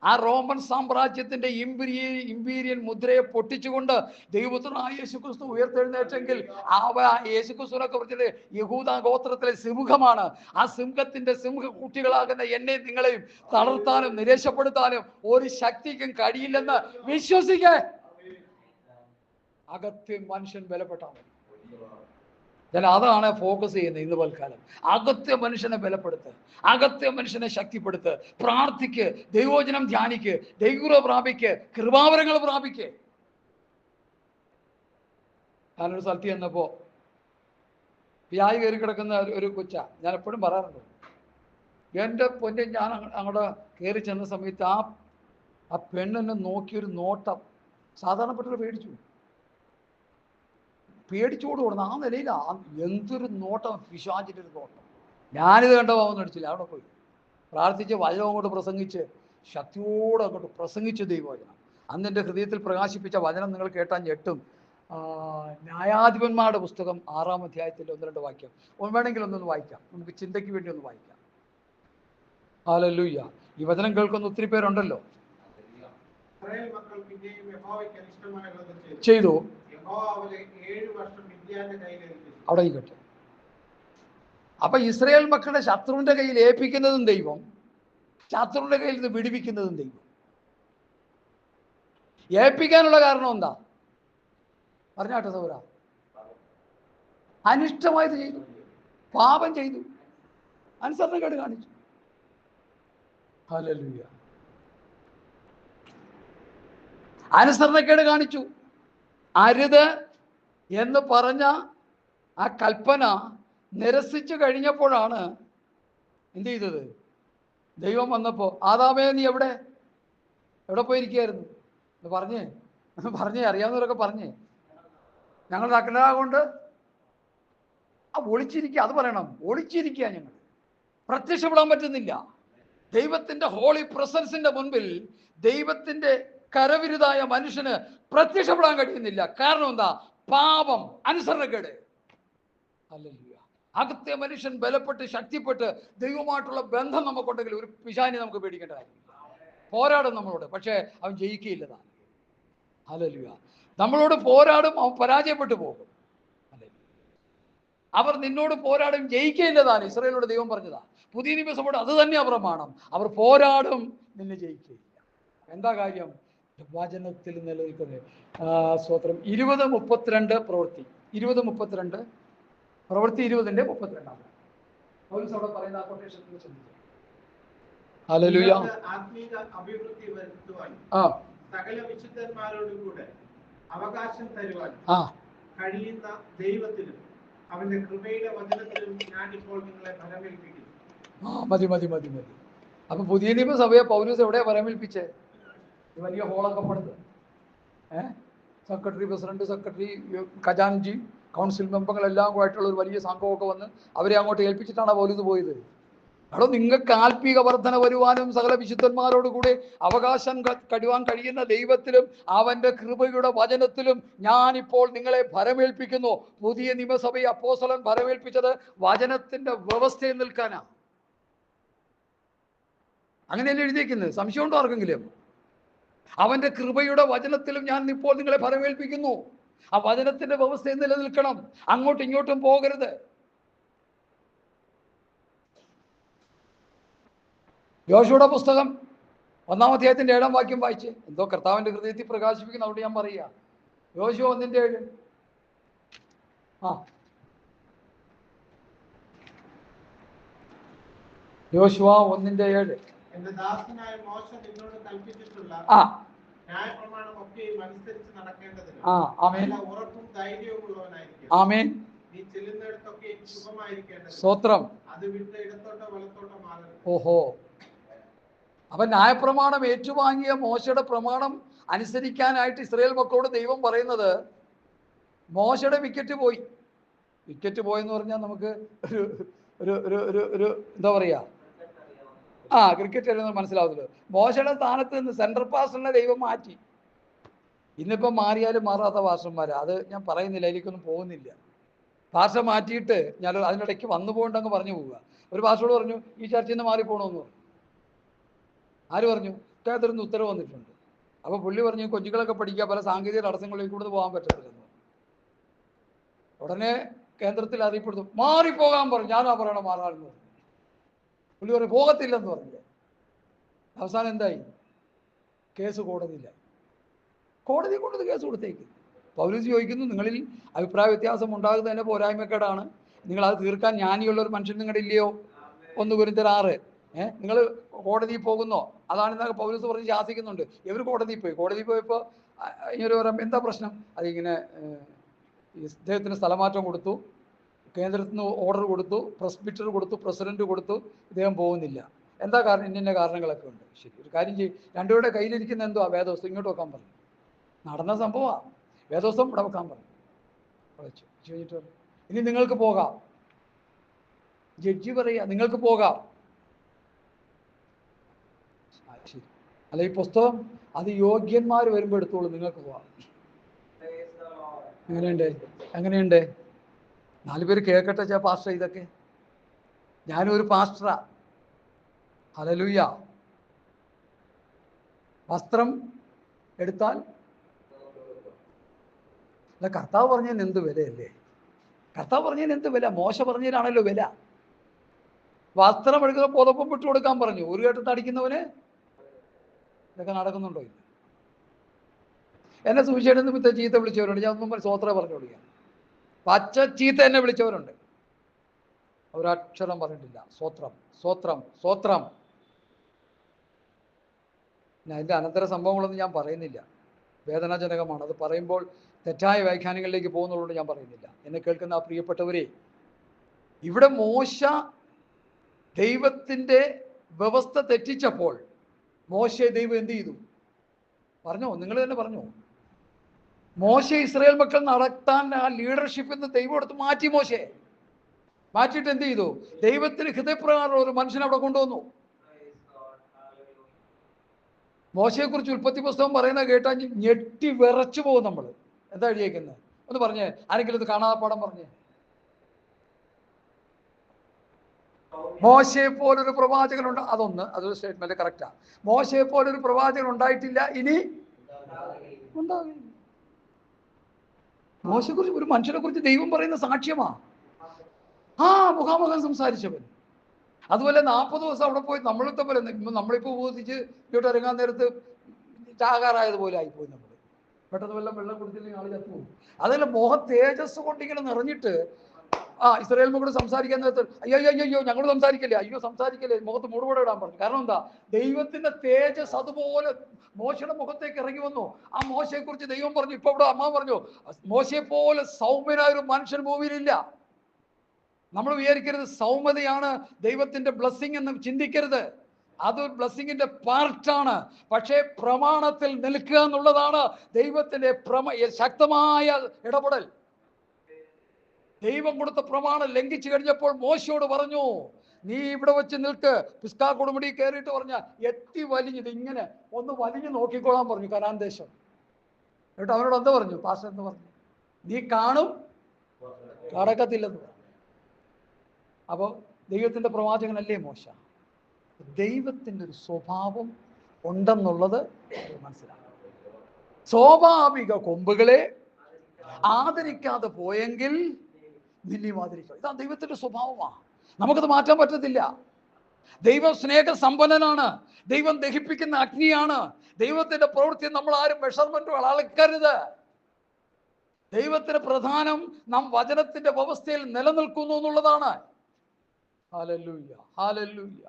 ആ റോമൻ സാമ്രാജ്യത്തിന്റെ ഇമ്പീരിയൻ മുദ്രയെ പൊട്ടിച്ചുകൊണ്ട് ദൈവപുത്രനായ യേശുക്രിസ്തു ഉയർത്തെഴുന്നേറ്റെങ്കിൽ യേശുക്രിസ്തുവിനൊക്കെ പറഞ്ഞത് യഹൂദ ഗോത്രത്തിലെ സിംഹമാണ്. ആ സിംഹത്തിന്റെ സിംഹക്കുട്ടികളാകുന്ന എന്നെ നിങ്ങളെയും തളർത്താനും നിരാശപ്പെടുത്താനും ഒരു ശക്തിക്കും കഴിയില്ലെന്ന് വിശ്വസിക്കേ. അകത്തെ മനുഷ്യൻ ബലപ്പെട്ടാൽ മതി. ഞാൻ അതാണ് ഫോക്കസ് ചെയ്യുന്നത് ഇന്ന് പൽക്കാലം. അകത്തെ മനുഷ്യനെ ബലപ്പെടുത്ത്, അകത്തെ മനുഷ്യനെ ശക്തിപ്പെടുത്ത്, പ്രാർത്ഥിക്ക്, ദൈവവചനം ധ്യാനിക്ക്, ദൈവകൃപ പ്രാപിക്ക്, കൃപാവരങ്ങൾ പ്രാപിക്ക്. ഞാനൊരു സ്ഥലത്ത് ചെന്നപ്പോ വ്യാഴ് കയറി കിടക്കുന്ന ഒരു കൊച്ച, ഞാൻ എപ്പോഴും പറയാറുണ്ട്, എൻ്റെ പൊന്നെ, ഞാൻ അങ്ങോട്ട് കയറി ചെന്ന സമയത്ത് ആ പെണ്ണെന്നെ നോക്കിയൊരു നോട്ടം സാധാരണപ്പെട്ടവർ പേടിച്ചു. പേടിച്ചോട് കൊടുക്കണം. ആ നിലയിൽ എന്തൊരു നോട്ടം, പിശാചിൻ്റെ ഒരു നോട്ടം. ഞാനിത് കണ്ട പാവം അടിച്ചില്ല. അവിടെ പോയി പ്രാർത്ഥിച്ച് വചനം അങ്ങോട്ട് പ്രസംഗിച്ച് ശക്തിയോടെ അങ്ങോട്ട് പ്രസംഗിച്ചു ദൈവവചനം. അന്ന് എൻ്റെ ഹൃദയത്തിൽ പ്രകാശിപ്പിച്ച വചനം നിങ്ങൾ കേട്ടാൽ ഞെട്ടും. ന്യായാധിപന്മാരുടെ പുസ്തകം 6-ാം അധ്യായത്തിൻ്റെ 1-2 വാക്യം വേണമെങ്കിൽ ഒന്നൊന്ന് വായിക്കാം, നമുക്ക് ചിന്തയ്ക്ക് വേണ്ടി ഒന്ന് വായിക്കാം. ഹല്ലേലൂയ. ഈ വചനം കേൾക്കുന്ന ഒത്തിരി പേരുണ്ടല്ലോ. ചെയ്തു. അവിടെ ഇരിക്കട്ടെ. അപ്പൊ ഇസ്രായേൽ മക്കളുടെ ശത്രുവിന്റെ കയ്യിൽ ഏൽപ്പിക്കുന്നതും ദൈവം, ശത്രുവിന്റെ കയ്യിൽ നിന്ന് വിടുവിക്കുന്നതും ദൈവം. ഏൽപ്പിക്കാനുള്ള കാരണം എന്താ പറഞ്ഞാട്ടെ സൗര? അനിഷ്ടമായത് ചെയ്തു, പാപം ചെയ്തു, അനുസരണക്കേട് കാണിച്ചു. ഹല്ലേലൂയ. അനുസരണക്കേട് കാണിച്ചു. അരുത് എന്ന് പറഞ്ഞ ആ കൽപ്പന നിരസിച്ചു കഴിഞ്ഞപ്പോഴാണ് എന്ത് ചെയ്തത്? ദൈവം വന്നപ്പോ, ആദാമേ നീ എവിടെ പോയിരിക്കുകയായിരുന്നു എന്ന് പറഞ്ഞേ അറിയാവുന്നവരൊക്കെ പറഞ്ഞേ. ഞങ്ങൾ അഗ്നരാകൊണ്ട് ഒളിച്ചിരിക്കുക. അത് പറയണം, ഒളിച്ചിരിക്കുക. ഞങ്ങൾ പ്രത്യക്ഷപ്പെടാൻ പറ്റുന്നില്ല. ദൈവത്തിന്റെ ഹോളി പ്രസൻസിന്റെ മുൻപിൽ ദൈവത്തിന്റെ കരവിരുതായ മനുഷ്യന് പ്രത്യക്ഷപ്പെടാൻ കഴിയുന്നില്ല. കാരണം എന്താ? പാപം, അനുസരണക്കേട്. ഹല്ലേലൂയ. അകത്തെ മനുഷ്യൻ ബലപ്പെട്ട് ശക്തിപ്പെട്ട് ദൈവമായിട്ടുള്ള ബന്ധം നമുക്കുണ്ടെങ്കിൽ ഒരു പിശാചിനെ നമുക്ക് പേടിക്കേണ്ട കാര്യമില്ല. പോരാടും നമ്മളോട്, പക്ഷേ അവൻ ജയിക്കുകയില്ലതാണ്. ഹല്ലേലൂയ. നമ്മളോട് പോരാടും, അവൻ പരാജയപ്പെട്ടു പോകും. അവർ നിന്നോട് പോരാടും, ജയിക്കുകയില്ലതാണ്. ഇസ്രായേലോട് ദൈവം പറഞ്ഞതാ. പുതിയ നിയമസഭയോട് അത് തന്നെയാ പ്രമാണം. അവർ പോരാടും, നിന്നെ ജയിക്കുകയില്ല. എന്താ കാര്യം? വചനത്തിൽ നിലനിൽക്കുന്നത്. സ്തോത്രം. 20:32 പ്രവൃത്തി 20:32 പ്രവൃത്തി 20:32 പൗലോസ് അവിടെ പറയുന്ന ആ കൊട്ടേഷനിൽ ശ്രദ്ധിക്കുക. ഹല്ലേലൂയ. ആത്മീക അഭിവൃദ്ധി വരുത്തുവാൻ സകല വിശുദ്ധന്മാരോടും കൂടെ അവകാശം തരുവാൻ കഴിയുന്ന ദൈവത്തിലും അവന്റെ കൃപയുടെ വചനത്തിലും ഞാനിപ്പോൾ നിങ്ങളെ ഫലമേൽപ്പിക്കുന്നു. മതി. അപ്പൊ പുതിയ നിയമസഭയെ പൗലോസ് എവിടെയാ ഫലമേൽപ്പിച്ചേ? വലിയ ഹോളൊക്കെ പണിത് സെക്രട്ടറി, പ്രസിഡന്റ്, സെക്രട്ടറി, ഖജാൻജി, കൗൺസിൽ മെമ്പറുകളെല്ലാം ആയിട്ടുള്ള ഒരു വലിയ സംഘമൊക്കെ വന്ന് അവരെ അങ്ങോട്ട് ഏൽപ്പിച്ചിട്ടാണ് പൗലോസ് പോയത്. അവിടെ നിങ്ങൾക്ക് ആത്മീക വർധന വരുവാനും സകല വിശുദ്ധന്മാരോട് കൂടെ അവകാശം കഴിവാൻ കഴിയുന്ന ദൈവത്തിലും അവന്റെ കൃപയുടെ വചനത്തിലും ഞാനിപ്പോൾ നിങ്ങളെ ഭരമേൽപ്പിക്കുന്നു. പുതിയ നിയമസഭയെ അപ്പോസ്തലൻ ഭരമേൽപ്പിച്ചത് വചനത്തിന്റെ വ്യവസ്ഥയിൽ നിൽക്കാനാ. അങ്ങനെയല്ലേ എഴുതിയിരിക്കുന്നത്? സംശയമുണ്ടോ ആർക്കെങ്കിലും? അവന്റെ കൃപയുടെ വചനത്തിലും ഞാൻ ഇപ്പോൾ നിങ്ങളെ ഭരമേൽപ്പിക്കുന്നു. ആ വചനത്തിന്റെ വ്യവസ്ഥയിൽ നിലനിൽക്കണം, അങ്ങോട്ടും ഇങ്ങോട്ടും പോകരുത്. യോശുവയുടെ പുസ്തകം 1-ാം അധ്യായത്തിന്റെ 7-ാം വാക്യം വായിച്ച് എന്തോ കർത്താവിന്റെ ഹൃദയത്തിൽ പ്രകാശിപ്പിക്കുന്ന അവിടെ ഞാൻ പറയുക. യോശുവ 1:7. യോശുവ 1:7. എന്റെ ദാസനായ മോശ നിന്നോട് കൽപ്പിച്ചിട്ടുള്ള ന്യായപ്രമാണം ഒക്കെയും അനുസരിച്ച് നടക്കേണ്ടതിന് ഉറപ്പും ധൈര്യവും ഉള്ളവനായിരിക്കും. ആമേൻ. നീ ചെല്ലുന്നിടത്തൊക്കെ സുഖമായിരിക്കേണ്ടത്. സ്തോത്രം. അത് വിട്ട് ഇടത്തോട്ടോ വലത്തോട്ടോ മാറരുത്. ഓഹോ. അപ്പൊ ന്യായപ്രമാണം ഏറ്റുവാങ്ങിയ മോശയുടെ പ്രമാണം അനുസരിക്കാനായിട്ട് ഇസ്രായേൽ മക്കളോട് ദൈവം പറയുന്നത്, മോശയുടെ വിക്കറ്റ് പോയി. വിക്കറ്റ് പോയെന്ന് പറഞ്ഞാൽ നമുക്ക് ഒരു എന്താ പറയാ, ക്രിക്കറ്റ് അറിയുന്നത് മനസ്സിലാവുന്നത്. മോശയുടെ സ്ഥാനത്ത് നിന്ന് സെൻട്രൽ പാസ്റ്ററിനെ ദൈവം മാറ്റി. ഇന്നിപ്പം മാറിയാലും മാറാത്ത പാസ്റ്റർമാരാ. അത് ഞാൻ പറയുന്നില്ല, അതിലേക്കൊന്നും പോകുന്നില്ല. പാസ്റ്റർ മാറ്റിയിട്ട് ഞാൻ അതിനിടയ്ക്ക് വന്നു പോകണ്ടെന്ന് പറഞ്ഞു പോവുക. ഒരു പാസ്റ്ററോട് പറഞ്ഞു ഈ ചർച്ചയിൽ നിന്ന് മാറിപ്പോണമെന്ന് പറഞ്ഞു. ആര് പറഞ്ഞു? കേന്ദ്രത്തിൽ നിന്ന് ഉത്തരവ് വന്നിട്ടുണ്ട്. അപ്പൊ പുള്ളി പറഞ്ഞു കൊച്ചുകളൊക്കെ പഠിക്കുക, പല സാങ്കേതിക തടസ്സങ്ങളിലേക്ക് കൂടുതൽ പോകാൻ പറ്റത്തില്ലെന്ന്. ഉടനെ കേന്ദ്രത്തിൽ അറിയപ്പെടുന്നു, മാറിപ്പോകാൻ പറഞ്ഞു. ഞാനാ പറയണം മാറാമെന്ന് പറഞ്ഞു. പുള്ളി പറഞ്ഞു പോകത്തില്ലെന്ന് പറഞ്ഞില്ല. അവസാനം എന്തായി? കേസ് കോടതിയിലായി. കോടതി കൊണ്ടത് കേസ് കൊടുത്തേക്ക്. പൗലോസ് ചോദിക്കുന്നു, നിങ്ങളിൽ അഭിപ്രായ വ്യത്യാസം ഉണ്ടാകുന്നതിന് പോരായ്മക്കേടാണ്, നിങ്ങൾ അത് തീർക്കാൻ ജ്ഞാനിയുള്ള ഒരു മനുഷ്യൻ നിങ്ങളുടെ ഇല്ലയോ? 1 കൊരിന്ത്യർ 6. നിങ്ങൾ കോടതിയിൽ പോകുന്നോ? അതാണ് ഇന്നൊക്കെ പൗലോസ് പറഞ്ഞ് ശാസിക്കുന്നുണ്ട്. ഇവർ കോടതിയിൽ പോയപ്പോൾ ഇങ്ങനെ പറയാം, എന്താ പ്രശ്നം? അതിങ്ങനെ ഇദ്ദേഹത്തിന് സ്ഥലമാറ്റം കൊടുത്തു, കേന്ദ്രത്തിൽ നിന്ന് ഓർഡർ കൊടുത്തു, പ്രസ്ബിറ്റർ കൊടുത്തു, പ്രസിഡന്റ് കൊടുത്തു, ഇദ്ദേഹം പോകുന്നില്ല. എന്താ കാരണം? ഇന്ന കാരണങ്ങളൊക്കെ ഉണ്ട്. ശരി, ഒരു കാര്യം ചെയ്യും, രണ്ടുപേരുടെ കയ്യിലിരിക്കുന്ന എന്തോ വേദോസ്തം ഇങ്ങോട്ട് വെക്കാൻ പറഞ്ഞു. നടന്ന സംഭവമാണ്. വേദോസ്തം ഇവിടെ വെക്കാൻ പറഞ്ഞു. ഇനി നിങ്ങൾക്ക് പോകാം. ജഡ്ജി പറയാ നിങ്ങൾക്ക് പോകാം. ശരി, അല്ല ഈ പുസ്തകം അത് യോഗ്യന്മാർ വരുമ്പോൾ എടുത്തോളൂ, നിങ്ങൾക്ക് പോവാം. എങ്ങനെയുണ്ട്? 4 പേര് കേൾക്കട്ടെ പാസ്റ്റർ ഇതൊക്കെ. ഞാനും ഒരു പാസ്റ്ററാ. ഹല്ലേലൂയ. വസ്ത്രം എടുത്താൽ അല്ല, കർത്താവ് പറഞ്ഞതിന് എന്ത് വിലയല്ലേ? കർത്താവ് പറഞ്ഞതിന് എന്ത് വില? മോശ പറഞ്ഞതിനാണല്ലോ വില. വസ്ത്രം എടുക്കുന്ന പുതപ്പം വിട്ടു കൊടുക്കാൻ പറഞ്ഞു. ഒരു കേട്ടിട്ട് അടിക്കുന്നവന് ഇതൊക്കെ നടക്കുന്നുണ്ടോ? ഇല്ല. എന്നെ സുവിശേഷം നിമിത്തം ചീത്ത വിളിച്ചവരുണ്ട്. ഞാൻ ഒന്നും സ്വോത്രം പറഞ്ഞു കൊടുക്കുക. പച്ച ചീത്ത എന്നെ വിളിച്ചവരുണ്ട്. ഒരക്ഷരം പറഞ്ഞിട്ടില്ല. സ്വോത്രം സ്വോത്രം സ്വോത്രം. അതിൻ്റെ അനന്തര സംഭവങ്ങളൊന്നും ഞാൻ പറയുന്നില്ല. വേദനാജനകമാണ്. അത് പറയുമ്പോൾ തെറ്റായ വ്യാഖ്യാനങ്ങളിലേക്ക് പോകുന്നതുകൊണ്ട് ഞാൻ പറയുന്നില്ല. എന്നെ കേൾക്കുന്ന ആ പ്രിയപ്പെട്ടവരെ, ഇവിടെ മോശ ദൈവത്തിൻ്റെ വ്യവസ്ഥ തെറ്റിച്ചപ്പോൾ മോശയെ ദൈവം എന്ത് ചെയ്തു? പറഞ്ഞോ, നിങ്ങൾ തന്നെ പറഞ്ഞോ. മോശ ഇസ്രായേൽ മക്കൾ നടത്താൻ ആ ലീഡർഷിപ്പിൽ നിന്ന് ദൈവം എടുത്ത് മാറ്റി. മോശയെ മാറ്റിയിട്ട് എന്ത് ചെയ്തു? ദൈവത്തിന് ഹൃദയപ്രകാരം ഒരു മനുഷ്യനെ അവിടെ കൊണ്ടുവന്നു. മോശയെക്കുറിച്ച് ഉൽപ്പത്തി പുസ്തകം പറയുന്നത് കേട്ടാൽ ഞെട്ടി വിറച്ചു പോകും നമ്മൾ. എന്താ എഴുതിയേക്കുന്നത്? ഒന്ന് പറഞ്ഞേ, ആരെങ്കിലും ഇത് കാണാതെ പാഠം പറഞ്ഞേ. മോശയെ പോലൊരു പ്രവാചകനുണ്ട്. അതൊരു സ്റ്റേറ്റ്മെന്റ് കറക്റ്റാ. മോശയെ പോലൊരു പ്രവാചകൻ ഉണ്ടായിട്ടില്ല, ഇനി ഉണ്ടാകില്ല. മോശയെക്കുറിച്ച്, ഒരു മനുഷ്യനെ കുറിച്ച് ദൈവം പറയുന്ന സാക്ഷ്യമാ. മുഖാമുഖം സംസാരിച്ചവൻ. അതുപോലെ 40 ദിവസം അവിടെ പോയി നമ്മളിത്തെ പോലെ നമ്മളിപ്പോൾ ഉപദേശിച്ച് ഇങ്ങോട്ട് ഇറങ്ങാൻ നേരത്ത് ചാകാറായതുപോലെ ആയിപ്പോയി. നമ്മൾ പെട്ടെന്ന് വെള്ളം കുടിച്ചില്ലെങ്കിൽ ആൾ ചത്തുപോകും. അതല്ല, മോഹ തേജസ് കൊണ്ടിങ്ങനെ നിറഞ്ഞിട്ട് ഇസ്രായേൽ മക്കളോട് സംസാരിക്കാൻ നേരത്ത് അയ്യോ ഞങ്ങളോട് സംസാരിക്കല്ലേ, സംസാരിക്കല്ലേ, മുഖത്ത് മൂടുപടം ഇടാൻ പറഞ്ഞു. കാരണം എന്താ? ദൈവത്തിന്റെ തേജസ് അതുപോലെ മോശയുടെ മുഖത്തേക്ക് ഇറങ്ങി വന്നു. ആ മോശയെ കുറിച്ച് ദൈവം പറഞ്ഞു. ഇപ്പൊ ഇവിടെ അമ്മ പറഞ്ഞു, മോശയെ പോലെ സൗമ്യനായ ഒരു മനുഷ്യൻ ഭൂമിയിലില്ല. നമ്മൾ വിചാരിക്കരുത് സൗമ്യതയാണ് ദൈവത്തിന്റെ ബ്ലെസ്സിങ് എന്ന് ചിന്തിക്കരുത്. അതൊരു ബ്ലെസ്സിങ്ങിന്റെ പാർട്ടാണ്. പക്ഷേ പ്രമാണത്തിൽ നിൽക്കുക എന്നുള്ളതാണ് ദൈവത്തിന്റെ ശക്തമായ ഇടപെടൽ. ദൈവം കൊടുത്ത പ്രമാണം ലംഘിച്ചു കഴിഞ്ഞപ്പോൾ മോശയോട് പറഞ്ഞു, നീ ഇവിടെ വെച്ച് നിൽക്ക്. പിസ്കാ കൊടുമുടി കയറിയിട്ട് പറഞ്ഞ എത്തി വലിഞ്ഞത് ഇങ്ങനെ ഒന്ന് വലിഞ്ഞു നോക്കിക്കോളാൻ പറഞ്ഞു, കനാൻ ദേശം. എന്നിട്ട് അവനോട് എന്താ പറഞ്ഞു? പാസ്റ്റർ എന്ന് പറഞ്ഞു, നീ കാണും കടക്കത്തില്ലെന്ന് പറഞ്ഞു. അപ്പോൾ ദൈവത്തിന്റെ പ്രവാചകനല്ലേ മോശ? ദൈവത്തിൻ്റെ ഒരു സ്വഭാവം ഉണ്ടെന്നുള്ളത് മനസ്സിലാക്കണം. സ്വാഭാവിക കൊമ്പുകളെ ആദരിക്കാതെ പോയെങ്കിൽ നിന്നെയും ആദരിക്കാം. ഇതാ ദൈവത്തിന്റെ സ്വഭാവമാണ്. നമുക്കത് മാറ്റാൻ പറ്റത്തില്ല. ദൈവം സ്നേഹസമ്പന്നനാണ്. ദൈവം ദഹിപ്പിക്കുന്ന അഗ്നിയാണ്. ദൈവത്തിന്റെ പ്രവൃത്തി നമ്മൾ ആരും മെഷർമെന്റുകൾ അളക്കരുത്. ദൈവത്തിന് പ്രധാനം നാം വചനത്തിന്റെ വ്യവസ്ഥയിൽ നിലനിൽക്കുന്നു എന്നുള്ളതാണ്. Hallelujah, hallelujah.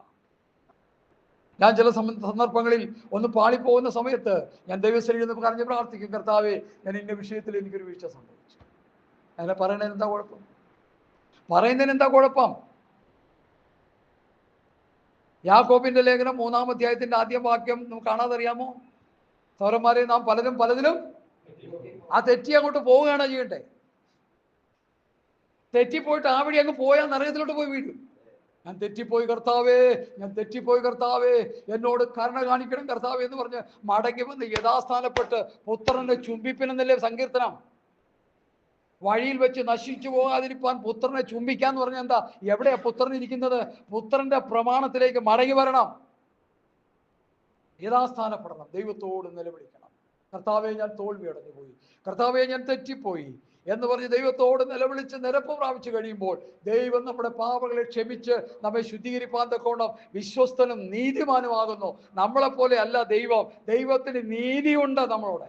ഞാൻ ചില സന്ദർഭങ്ങളിൽ ഒന്ന് പാളിപ്പോകുന്ന സമയത്ത് ഞാൻ ദൈവസന്നിധിയിൽ നിന്ന് പറഞ്ഞ് പ്രാർത്ഥിക്കും, കർത്താവേ, ഞാൻ ഇന്ന വിഷയത്തിൽ എനിക്കൊരു വീഴ്ച സംഭവിച്ചു. അങ്ങനെ പറയുന്നതിന് എന്താ കുഴപ്പം? യാക്കോബിന്റെ ലേഖനം 3-ാം അധ്യായത്തിന്റെ ആദ്യ വാക്യം നമുക്ക് കാണാതറിയാമോ? സഹോദരന്മാരെ, നാം പലതിലും തെറ്റി അങ്ങോട്ട് പോവുകയാണ് ചെയ്യണ്ടേ. തെറ്റിപ്പോയിട്ട് ആ വഴി അങ്ങ് പോയാൽ നരകത്തിലോട്ട് പോയി വീഴും. ഞാൻ തെറ്റിപ്പോയി കർത്താവേ, എന്നോട് കരുണ കാണിക്കണം കർത്താവേ എന്ന് പറഞ്ഞ് മടങ്ങി വന്ന് യഥാസ്ഥാനപ്പെട്ട് പുത്രനെ ചുംബിപ്പിനെന്നല്ലേ സങ്കീർത്തനം. വഴിയിൽ വെച്ച് നശിച്ചു പോകാതിരിക്കാൻ പുത്രനെ ചുംബിക്കാന്ന് പറഞ്ഞാൽ എന്താ? എവിടെയാ പുത്രൻ ഇരിക്കുന്നത്? പുത്രന്റെ പ്രമാണത്തിലേക്ക് മടങ്ങി വരണം, യഥാസ്ഥാനപ്പെടണം, ദൈവത്തോട് നിലവിളിക്കണം. കർത്താവെ, ഞാൻ തോൽവി അടഞ്ഞു പോയി, കർത്താവെ, ഞാൻ തെറ്റിപ്പോയി എന്ന് പറഞ്ഞ് ദൈവത്തോട് നിലവിളിച്ച് നിരപ്പ് പ്രാപിച്ചു കഴിയുമ്പോൾ ദൈവം നമ്മുടെ പാപങ്ങളെ ക്ഷമിച്ച് നമ്മെ ശുദ്ധീകരിപ്പാൻ തക്കോണം വിശ്വസ്തനും നീതിമാനുമാകുന്നു. നമ്മളെപ്പോലെ അല്ല ദൈവം. ദൈവത്തിന് നീതിയുണ്ട് നമ്മളോട്.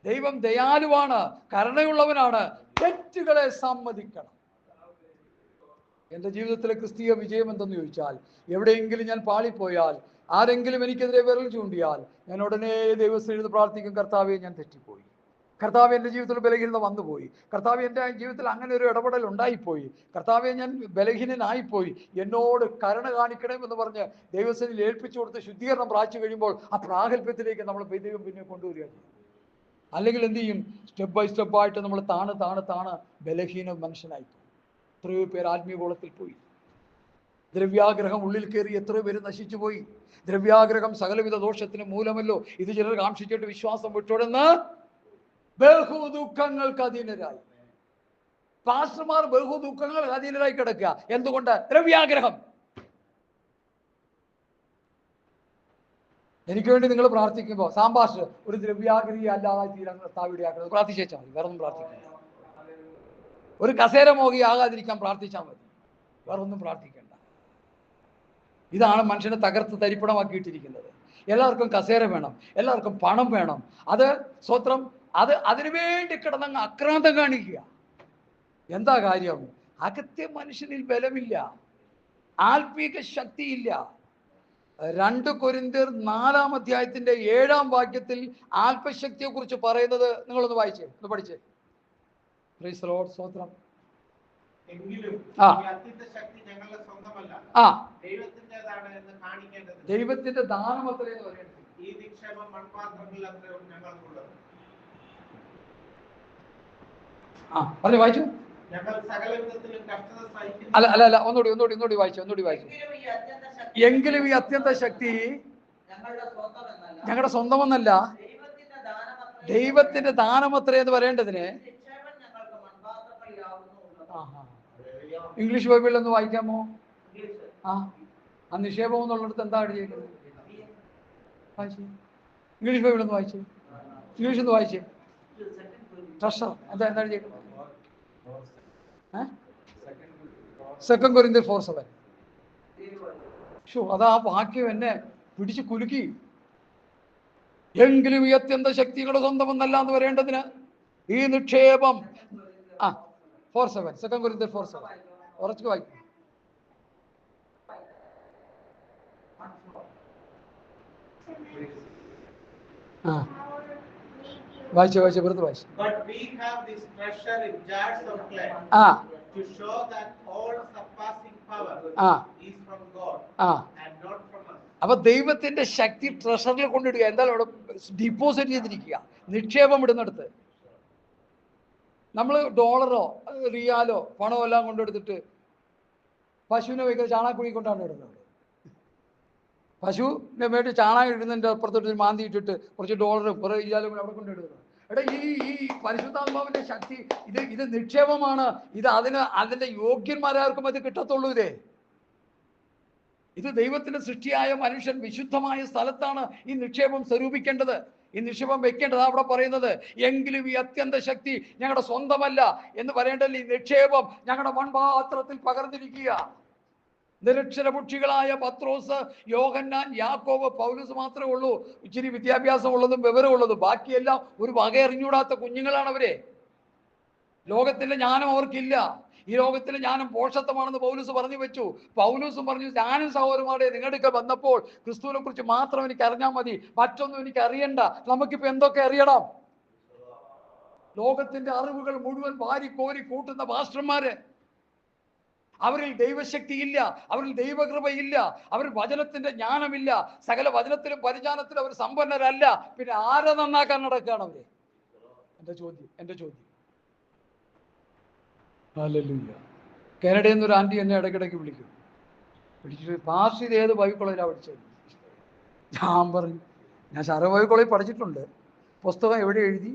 ദൈവം ദയാലുവാണ്, കരുണയുള്ളവനാണ്. തെറ്റുകളെ സമ്മതിക്കണം. എൻ്റെ ജീവിതത്തിലെ ക്രിസ്തീയ വിജയം എന്തെന്ന് ചോദിച്ചാൽ, എവിടെയെങ്കിലും ഞാൻ പാളിപ്പോയാൽ, ആരെങ്കിലും എനിക്കെതിരെ വിരൽ ചൂണ്ടിയാൽ, ഞാൻ ഉടനെ ദൈവസന്നിധിയിൽ പ്രാർത്ഥിക്കും, കർത്താവെ, ഞാൻ തെറ്റിപ്പോയി, കർത്താവ് എൻ്റെ ജീവിതത്തിൽ ബലഹീനത വന്നുപോയി, കർത്താവ് എൻ്റെ ജീവിതത്തിൽ അങ്ങനെ ഒരു ഇടപെടൽ ഉണ്ടായിപ്പോയി, കർത്താവെ, ഞാൻ ബലഹീനനായിപ്പോയി, എന്നോട് കരുണ കാണിക്കണമെന്ന് പറഞ്ഞ് ദൈവസന്നിധിയിൽ ഏൽപ്പിച്ചു കൊടുത്ത് ശുദ്ധീകരണം പ്രാപിച്ചു കഴിയുമ്പോൾ ആ പ്രാഗൽഭ്യത്തിലേക്ക് നമ്മൾ ദൈവം പിന്നെ കൊണ്ടുവരികയാണ്. അല്ലെങ്കിൽ എന്ത് ചെയ്യും? സ്റ്റെപ്പ് ബൈ സ്റ്റെപ്പായിട്ട് നമ്മൾ താണ് ബലഹീന മനുഷ്യനായി. എത്രയോ പേർ ആത്മീയഗോളത്തിൽ പോയി. ദ്രവ്യാഗ്രഹം ഉള്ളിൽ കയറി എത്രയോ പേര് നശിച്ചു പോയി. ദ്രവ്യാഗ്രഹം സകലവിധ ദോഷത്തിന് മൂലമല്ലോ. ഇത് ചിലർ കാക്ഷിച്ചിട്ട് വിശ്വാസം വിട്ടോടുന്ന് ബഹുദുഃഖങ്ങൾക്ക് അധീനരായി. പാസ്റ്റർമാർ ബഹുദുഃഖങ്ങൾക്ക് അധീനരായി കിടക്കുക. എന്തുകൊണ്ട്? ദ്രവ്യാഗ്രഹം. എനിക്ക് വേണ്ടി നിങ്ങൾ പ്രാർത്ഥിക്കുമ്പോൾ സാമ്പാസ്റ്റർ ഒരു ദ്രവ്യാഗ്രഹി അല്ലാതെ തീരാൻ താവിടെയാക്കുന്നത് പ്രാർത്ഥിച്ചാൽ മതി. വേറെ ഒന്നും പ്രാർത്ഥിക്കണം. ഒരു കസേര മോഹി ആകാതിരിക്കാൻ പ്രാർത്ഥിച്ചാൽ മതി. വേറെ ഒന്നും പ്രാർത്ഥിക്കേണ്ട. ഇതാണ് മനുഷ്യനെ തകർത്ത് തരിപ്പണമാക്കിയിട്ടിരിക്കുന്നത്. എല്ലാവർക്കും കസേര വേണം, എല്ലാവർക്കും പണം വേണം. അത് സ്വത്രം, അതിനുവേണ്ടി കിടന്നങ്ങ് ആക്രാന്തം കാണിക്കുക. എന്താ കാര്യം? അകത്തെ മനുഷ്യനിൽ ബലമില്ല, ആത്മീക ശക്തിയില്ല. 2 കൊരിന്ത്യർ 4-ാം അധ്യായത്തിന്റെ 7-ാം വാക്യത്തിൽ ആത്മശക്തിയെ കുറിച്ച് പറയുന്നത് നിങ്ങളൊന്ന് വായിച്ചേ, ഒന്ന് പഠിച്ചേ. Praise the Lord. സ്തോത്രം. ദൈവത്തിന്റെ ദാനം അത്രേ എന്ന് പറയുന്നത്. പറഞ്ഞു വായിച്ചു. അല്ല ഒന്നുകൂടി വായിച്ചു. എങ്കിലും ഈ അത്യന്ത ശക്തി ഞങ്ങളുടെ സ്വന്തമെന്നല്ല, ദൈവത്തിന്റെ ദാനമത്രേ എന്ന് പറയേണ്ടതിന്. ഇംഗ്ലീഷ് ബൈബിളിൽ ഒന്ന് വായിക്കാമോ? ആ നിക്ഷേപം എന്നുള്ളിടത്ത് എന്താ എഴുതിയിരിക്കുന്നത്? ഇംഗ്ലീഷ് ബൈബിൾ ഒന്ന് വായിച്ചേ. ഇംഗ്ലീഷ് ഒന്ന് വായിച്ചേ. ട്രഷർ എന്താ എഴുതിയിരിക്കുന്നത്? 2 കൊരിന്ത്യർ 4:7. അതാ വാക്യം എന്നെ പിടിച്ച് കുലുക്കി. എങ്കിലും ഈ അത്യന്ത ശക്തികളുടെ സ്വന്തമെന്നല്ല എന്ന് പറയേണ്ടതിന് ഈ നിക്ഷേപം 4:7. 2 കൊരിന്ത്യർ 4:7 ഉറച്ചു വായിക്കും. വായിച്ചു വെറുതെ വായിച്ചു. To show that all surpassing power is from God and not from us. അപ്പൊ ദൈവത്തിന്റെ ശക്തി ട്രഷറിൽ കൊണ്ടിടുക. എന്തായാലും അവിടെ ഡിപ്പോസിറ്റ് ചെയ്തിരിക്കുക, നിക്ഷേപം ഇടുന്നിടത്ത്. നമ്മൾ ഡോളറോ റിയാലോ പണമോ എല്ലാം കൊണ്ടെടുത്തിട്ട് പശുവിനെ വയ്ക്കുന്ന ചാണകക്കുഴി കൊണ്ടാണ് ഇടുന്നത്. പശുവിനെ വേണ്ടി ചാണകം ഇടുന്നതിൻ്റെ അപ്പുറത്തോട്ട് മാന്തി ഇട്ടിട്ട് കുറച്ച് ഡോളറും കുറേ റിയാലും അവിടെ കൊണ്ടിടുന്നത്. എടാ, ഈ പരിശുദ്ധാത്മാവിന്റെ ശക്തി ഇത് നിക്ഷേപമാണ്. ഇത് അതിന്റെ യോഗ്യന്മാരാർക്കും അത് കിട്ടത്തുള്ളൂ. ഇത് ദൈവത്തിന്റെ സൃഷ്ടിയായ മനുഷ്യൻ വിശുദ്ധമായ സ്ഥലത്താണ് ഈ നിക്ഷേപം സ്വരൂപിക്കേണ്ടത്, ഈ നിക്ഷേപം വെക്കേണ്ടത്. അവിടെ പറയുന്നത് എങ്കിലും ഈ അത്യന്ത ശക്തി ഞങ്ങളുടെ സ്വന്തമല്ല എന്ന് പറയേണ്ടത്. ഈ നിക്ഷേപം ഞങ്ങളുടെ മൺപാത്രത്തിൽ പകർന്നിരിക്കുക. നിരക്ഷരപുക്ഷികളായ പത്രോസ്, യോഹന്നാൻ, യാക്കോബ്, പൗലോസ് മാത്രമേ ഉള്ളൂ ഇച്ചിരി വിദ്യാഭ്യാസമുള്ളതും വിവരമുള്ളതും. ബാക്കിയെല്ലാം ഒരു വക അറിഞ്ഞൂടാത്ത കുഞ്ഞുങ്ങളാണ് അവരെ. ലോകത്തിന്റെ ജ്ഞാനം അവർക്കില്ല. ഈ ലോകത്തിലെ ജ്ഞാനം പോഷത്വമാണെന്ന് പൗലോസ് പറഞ്ഞു വെച്ചു. പൗലോസും പറഞ്ഞു, ഞാനും സഹോദരന്മാരെ നിങ്ങളുടെ വന്നപ്പോൾ ക്രിസ്തുവിനെ കുറിച്ച് മാത്രം എനിക്ക് അറിഞ്ഞാൽ മതി, മറ്റൊന്നും എനിക്ക് അറിയണ്ട. നമുക്കിപ്പോ എന്തൊക്കെ അറിയണം? ലോകത്തിന്റെ അറിവുകൾ മുഴുവൻ വാരി കോരി കൂട്ടുന്ന പാസ്റ്റർമാര്. അവരിൽ ദൈവശക്തി ഇല്ല, അവരിൽ ദൈവകൃപയില്ല, അവരിൽ വചനത്തിന്റെ ജ്ഞാനമില്ല, സകല വചനത്തിലും പരിജ്ഞാനത്തിലും അവർ സമ്പന്നരല്ല. പിന്നെ ആരെ നന്നാക്കാൻ നടക്കുകയാണ് അവര്? എന്റെ ചോദ്യം. ഹല്ലേലൂയ. കാനഡയിൽ നിന്നൊരു ആന്റി എന്നെ ഇടയ്ക്കിടയ്ക്ക് വിളിച്ചിട്ട് പാസ്റ്റർ ഇത് ഏത് ബൈബിൾ കോളേജിലാണ് പഠിച്ചത്? ഞാൻ പറഞ്ഞു, ഞാൻ ശാരദ ബൈബിൾ കോളേജിൽ പഠിച്ചിട്ടുണ്ട്. പുസ്തകം എവിടെ എഴുതി,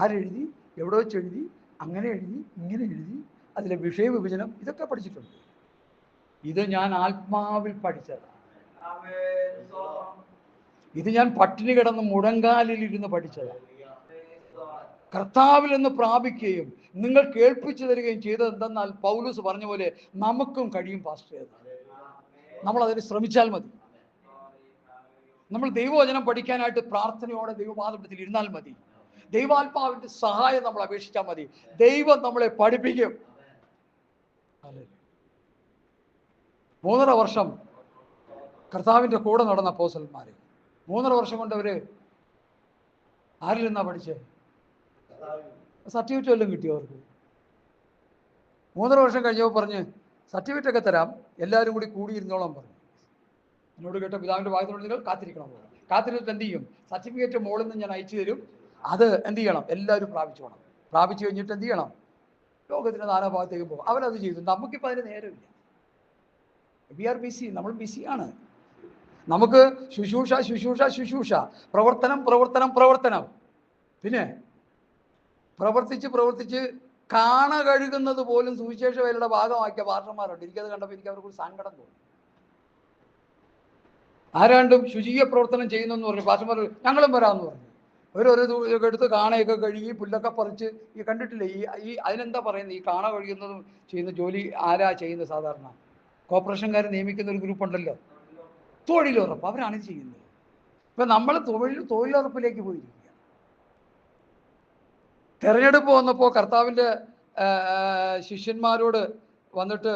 ആരെഴുതി, എവിടെ വെച്ച് എഴുതി, അങ്ങനെ എഴുതി, ഇങ്ങനെ എഴുതി, അതിലെ വിഷയ വിഭജനം ഇതൊക്കെ പഠിച്ചിട്ടുണ്ട്. ഇത് ഞാൻ ആത്മാവിൽ പഠിച്ചതാണ്. ഇത് ഞാൻ പട്ടിണി കിടന്ന് മുഴങ്കാലിലിരുന്ന് പഠിച്ചതാണ്. കർത്താവിൽ നിന്ന് പ്രാപിക്കുകയും നിങ്ങൾ കേൾപ്പിച്ചു തരികയും ചെയ്തത് എന്തെന്നാൽ പൗലോസ് പറഞ്ഞ പോലെ നമുക്കും കഴിയും പാസ്റ്റർ. നമ്മൾ അതിന് ശ്രമിച്ചാൽ മതി. നമ്മൾ ദൈവവചനം പഠിക്കാനായിട്ട് പ്രാർത്ഥനയോടെ ദൈവപാദത്തിൽ ഇരുന്നാൽ മതി. ദൈവാത്മാവിന്റെ സഹായം നമ്മൾ അപേക്ഷിച്ചാൽ മതി. ദൈവം നമ്മളെ പഠിപ്പിക്കും. 3.5 വർഷം കർത്താവിന്റെ കൂടെ നടന്ന അപ്പോസ്തലന്മാര് 3.5 വർഷം കൊണ്ട് അവര് ആരിൽ നിന്നാ പഠിച്ചേ? സർട്ടിഫിക്കറ്റ് വല്ലതും കിട്ടിയോ അവർക്ക്? 3.5 വർഷം കഴിഞ്ഞപ്പോൾ പറഞ്ഞ് സർട്ടിഫിക്കറ്റ് ഒക്കെ തരാം, എല്ലാവരും കൂടി കൂടിയിരുന്നോളാം പറഞ്ഞു. എന്നോട് കേട്ട പിതാവിന്റെ ഭാഗത്തോട് നിങ്ങൾ കാത്തിരിക്കണം. കാത്തിരുന്നിട്ട് എന്ത് ചെയ്യും? സർട്ടിഫിക്കറ്റ് മോളിൽ നിന്ന് ഞാൻ അയച്ചു തരും, അത് എന്ത് ചെയ്യണം? എല്ലാവരും പ്രാപിച്ചോണം. പ്രാപിച്ചു കഴിഞ്ഞിട്ട് എന്ത് ചെയ്യണം? ലോകത്തിൻ്റെ നാനാഭാഗത്തേക്ക് പോകും. അവരത് ചെയ്തു. നമുക്കിപ്പോൾ അതിന് നേരമില്ല. We are busy. നമ്മൾ ബിസിയാണ്. നമുക്ക് ശുശ്രൂഷ ശുശ്രൂഷ ശുശ്രൂഷ, പ്രവർത്തനം പ്രവർത്തനം പ്രവർത്തനം. പിന്നെ പ്രവർത്തിച്ച് കാണ കഴുകുന്നത് പോലും സുവിശേഷ വേലയുടെ ഭാഗമാക്കിയ പാർട്ടന്മാരുണ്ട്. എനിക്കത് കണ്ടപ്പോൾ എനിക്ക് അവർക്ക് സങ്കടം തോന്നി. ആരാണ്ടും ശുചീയ പ്രവർത്തനം ചെയ്യുന്നെന്ന് പറഞ്ഞു. പാർട്ടന്മാർ ഞങ്ങളും വരാമെന്ന് പറഞ്ഞു. ഒരു എടുത്ത് കാണയൊക്കെ കഴുകി പുല്ലൊക്കെ പറിച്ച് ഈ കണ്ടിട്ടില്ലേ ഈ അതിനെന്താ പറയുന്നത്? ഈ കാണ കഴുകുന്നതും ചെയ്യുന്ന ജോലി ആരാ ചെയ്യുന്നത്? സാധാരണ കോർപ്പറേഷൻകാർ നിയമിക്കുന്ന ഒരു ഗ്രൂപ്പ് ഉണ്ടല്ലോ, തൊഴിലുറപ്പ്. അവരാണ് ചെയ്യുന്നത്. ഇപ്പം നമ്മൾ തൊഴിലുറപ്പിലേക്ക് പോയിരിക്കുക. തെരഞ്ഞെടുപ്പ് വന്നപ്പോൾ കർത്താവിൻ്റെ ശിഷ്യന്മാരോട് വന്നിട്ട്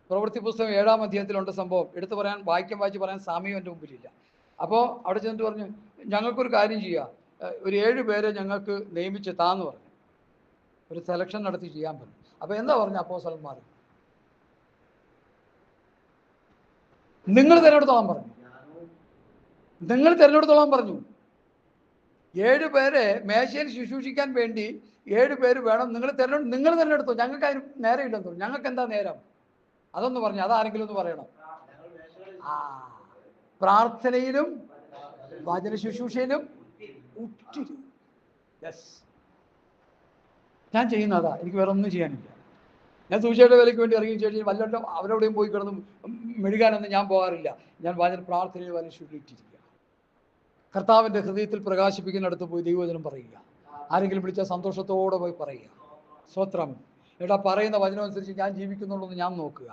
പ്രവൃത്തി പുസ്തകം 7-ാം അധ്യായത്തിലുണ്ട് സംഭവം. എടുത്തു പറയാൻ വായിച്ച് പറയാൻ സമയം എൻ്റെ മുമ്പിലില്ല. അപ്പോൾ അവിടെ ചെന്നിട്ട് പറഞ്ഞു, ഞങ്ങൾക്കൊരു കാര്യം ചെയ്യാം, ഒരു 7 പേരെ ഞങ്ങൾക്ക് നിയമിച്ച് താന്ന് പറഞ്ഞു. ഒരു സെലക്ഷൻ നടത്തി ചെയ്യാൻ പറഞ്ഞു. അപ്പോൾ എന്താ പറഞ്ഞു അപ്പോസ്തലന്മാർ? നിങ്ങൾ തിരഞ്ഞെടുത്തോളാൻ പറഞ്ഞു. നിങ്ങൾ തിരഞ്ഞെടുത്തോളാൻ പറഞ്ഞു. 7 പേരെ മേശയിൽ ശുശ്രൂഷിക്കാൻ വേണ്ടി 7 പേര് വേണം. നിങ്ങൾ തിരഞ്ഞെടുത്തോ. ഞങ്ങൾക്ക് അതിന് നേരമില്ലെന്ന് തോന്നുന്നു. ഞങ്ങൾക്ക് എന്താ നേരം? അതൊന്ന് പറഞ്ഞു. അതാരെങ്കിലും ഒന്ന് പറയണം. പ്രാർത്ഥനയിലും വചന ശുശ്രൂഷയിലും ഉറ്റിരും. യെസ്, ഞാൻ ചെയ്യുന്നതാ. എനിക്ക് വേറെ ഒന്നും ചെയ്യാനില്ല. ഞാൻ സുവിശേഷ വേലയ്ക്ക് വേണ്ടി ഇറങ്ങി ശേഷം വല്ലതും അവരോടെയും പോയി കിടന്ന് മെഴുകാനൊന്നും ഞാൻ പോകാറില്ല. ഞാൻ വചന പ്രാർത്ഥനയിൽ വചന ശുശ്രൂഷിച്ചിരിക്കുക. കർത്താവിൻ്റെ ഹൃദയത്തിൽ പ്രകാശിപ്പിക്കുന്നിടത്ത് പോയി ദൈവവചനം പറയുക. ആരെങ്കിലും വിളിച്ചാൽ സന്തോഷത്തോടെ പോയി പറയുക. സ്വത്രം എടാ, പറയുന്ന വചനം അനുസരിച്ച് ഞാൻ ജീവിക്കുന്നുള്ളൂ എന്ന് ഞാൻ നോക്കുക.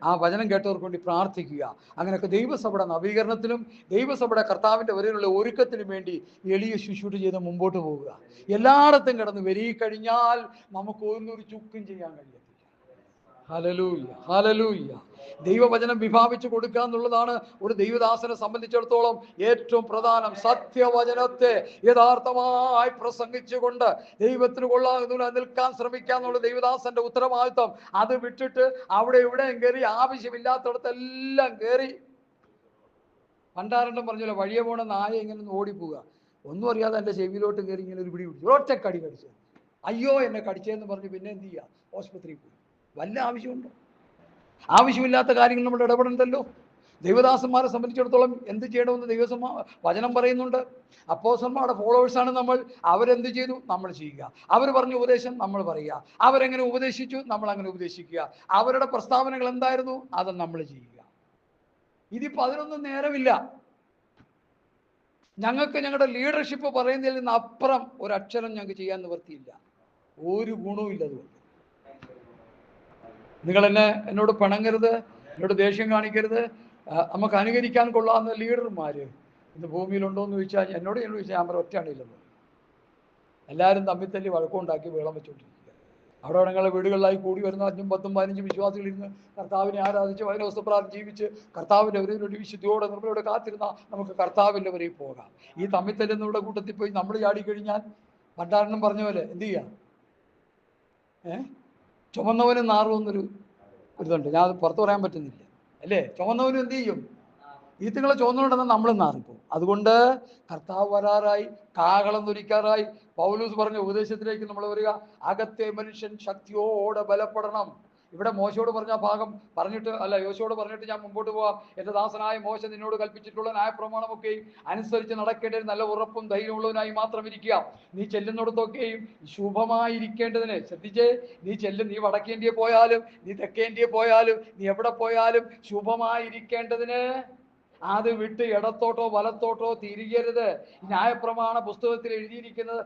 ആ വചനം കേട്ടവർക്ക് വേണ്ടി പ്രാർത്ഥിക്കുക. അങ്ങനെയൊക്കെ ദൈവസഭയുടെ നവീകരണത്തിലും ദൈവസഭയുടെ കർത്താവിൻ്റെ വരെയുള്ള ഒരുക്കത്തിനും വേണ്ടി എളിയ ശുശ്രൂഷ ചെയ്ത് മുമ്പോട്ട് പോവുക. എല്ലായിടത്തും കിടന്ന് വരികഴിഞ്ഞാൽ നമുക്ക് ഒന്നൊരു ചുക്കും ചെയ്യാൻ കഴിയത്തില്ല. Hallelujah, hallelujah. ദൈവവചനം വിഭാവിച്ചു കൊടുക്കുക എന്നുള്ളതാണ് ഒരു ദൈവദാസനെ സംബന്ധിച്ചിടത്തോളം ഏറ്റവും പ്രധാനം. സത്യവചനത്തെ യഥാർത്ഥമായി പ്രസംഗിച്ചുകൊണ്ട് ദൈവത്തിന് കൊള്ളാകുന്ന നിൽക്കാൻ ശ്രമിക്കുക എന്നുള്ള ദൈവദാസന്റെ ഉത്തരവാദിത്വം. അത് വിട്ടിട്ട് അവിടെ ഇവിടെയും കയറി ആവശ്യമില്ലാത്തടത്തെല്ലാം കയറി പണ്ടാരണ്ടും പറഞ്ഞല്ലോ, വഴിയെ പോണ നായ ഇങ്ങനെ ഓടിപ്പോവുക. ഒന്നും അറിയാതെ എൻ്റെ ചെവിയിലോട്ട് കയറി ഇങ്ങനെ ഒരു പിടി പിടിച്ചു, ഒറ്റക്കടി കടിച്ചു. അയ്യോ എന്നെ കടിച്ചതെന്ന് പറഞ്ഞ് പിന്നെ എന്ത് ചെയ്യുക? ആശുപത്രിയിൽ പോയി. വല്ല ആവശ്യമുണ്ടോ? ആവശ്യമില്ലാത്ത കാര്യങ്ങൾ നമ്മൾ ഇടപെടണ്ടല്ലോ. ദൈവദാസന്മാരെ സംബന്ധിച്ചിടത്തോളം എന്ത് ചെയ്യണമെന്ന് വചനം പറയുന്നുണ്ട്. അപ്പോസ്തലന്മാരുടെ ഫോളോവേഴ്സാണ് നമ്മൾ. അവരെന്ത് ചെയ്തു? നമ്മൾ ചെയ്യുക. അവർ പറഞ്ഞ ഉപദേശം നമ്മൾ പറയുക. അവരെങ്ങനെ ഉപദേശിച്ചു? നമ്മൾ അങ്ങനെ ഉപദേശിക്കുക. അവരുടെ പ്രസ്താവനകൾ എന്തായിരുന്നു? അത് നമ്മൾ ചെയ്യുക. ഇതിപ്പോൾ അതിനൊന്നും നേരമില്ല. ഞങ്ങൾക്ക് ഞങ്ങളുടെ ലീഡർഷിപ്പ് പറയുന്നതിൽ നിന്ന് അപ്പുറം ഒരക്ഷരം ഞങ്ങൾക്ക് ചെയ്യാൻ നിവൃത്തിയില്ല. ഒരു ഗുണവും ഇല്ല. അതുകൊണ്ട് നിങ്ങൾ എന്നോട് പിണങ്ങരുത്, എന്നോട് ദേഷ്യം കാണിക്കരുത്. നമുക്ക് അനുകരിക്കാൻ കൊള്ളാവുന്ന ലീഡർമാർ ഇന്ന് ഭൂമിയിലുണ്ടോയെന്ന് ചോദിച്ചാൽ എന്നോട് ചോദിച്ചാൽ ഞാൻ ഒറ്റയാണില്ലെന്ന്. എല്ലാവരും തമ്മിൽ തല്ലി വഴക്കമുണ്ടാക്കി വെള്ളം വെച്ചുകൊണ്ടിരിക്കുക. അവിടെ ഞങ്ങളുടെ വീടുകളിലായി കൂടി വരുന്ന 5, 10, 15 വിശ്വാസികൾ ഇന്ന് കർത്താവിനെ ആരാധിച്ച് വചനവസ്തുപ്രകാരം ജീവിച്ച് കർത്താവിൻ്റെ ഒരു വിശുദ്ധിയോടെ നമ്മളിവിടെ കാത്തിരുന്ന നമുക്ക് കർത്താവിൻ്റെ വരെയും പോകാം. ഈ തമ്മിൽ തല്ലുന്നവരുടെ കൂട്ടത്തിൽ പോയി നമ്മൾ ചാടിക്കഴിഞ്ഞാൽ പണ്ടാരണം പറഞ്ഞ പോലെ എന്ത് ചെയ്യാം? ചുമന്നവനും നാറുമെന്നൊരു ഇതുണ്ട്. ഞാൻ അത് പുറത്ത് പറയാൻ പറ്റുന്നില്ല അല്ലേ? ചുമന്നവനും എന്ത് ചെയ്യും? ഈത്തുങ്ങളെ ചുമന്നുകൊണ്ടെന്നാൽ നമ്മൾ നാറിപ്പോവും. അതുകൊണ്ട് കർത്താവ് വരാറായി, കാഹളം ധരിക്കാറായി. പൗലോസ് പറഞ്ഞ ഉപദേശത്തിലേക്ക് നമ്മൾ വരിക. അകത്തെ മനുഷ്യൻ ശക്തിയോടെ ബലപ്പെടണം. ഇവിടെ മോശയോട് പറഞ്ഞ ഭാഗം പറഞ്ഞിട്ട് അല്ല, യോശുവോട് പറഞ്ഞിട്ട് ഞാൻ മുമ്പോട്ട് പോവാം. എൻ്റെ ദാസനായ മോശ നിന്നോട് കൽപ്പിച്ചിട്ടുള്ള ന്യായപ്രമാണമൊക്കെയും അനുസരിച്ച് നടക്കേണ്ടതിന് നല്ല ഉറപ്പും ധൈര്യമുള്ളവനായി മാത്രം ഇരിക്കുക. നീ ചെല്ലുന്നിടത്തൊക്കെയും ശുഭമായിരിക്കേണ്ടതിന് ശ്രദ്ധിച്ചേ. നീ വടക്കേ ഇന്ത്യയിൽ പോയാലും നീ തെക്കേ ഇന്ത്യയിൽ പോയാലും നീ എവിടെ പോയാലും ശുഭമായിരിക്കേണ്ടതിന് അത് വിട്ട് ഇടത്തോട്ടോ വലത്തോട്ടോ തിരികരുത്. ന്യായപ്രമാണ പുസ്തകത്തിൽ എഴുതിയിരിക്കുന്നത്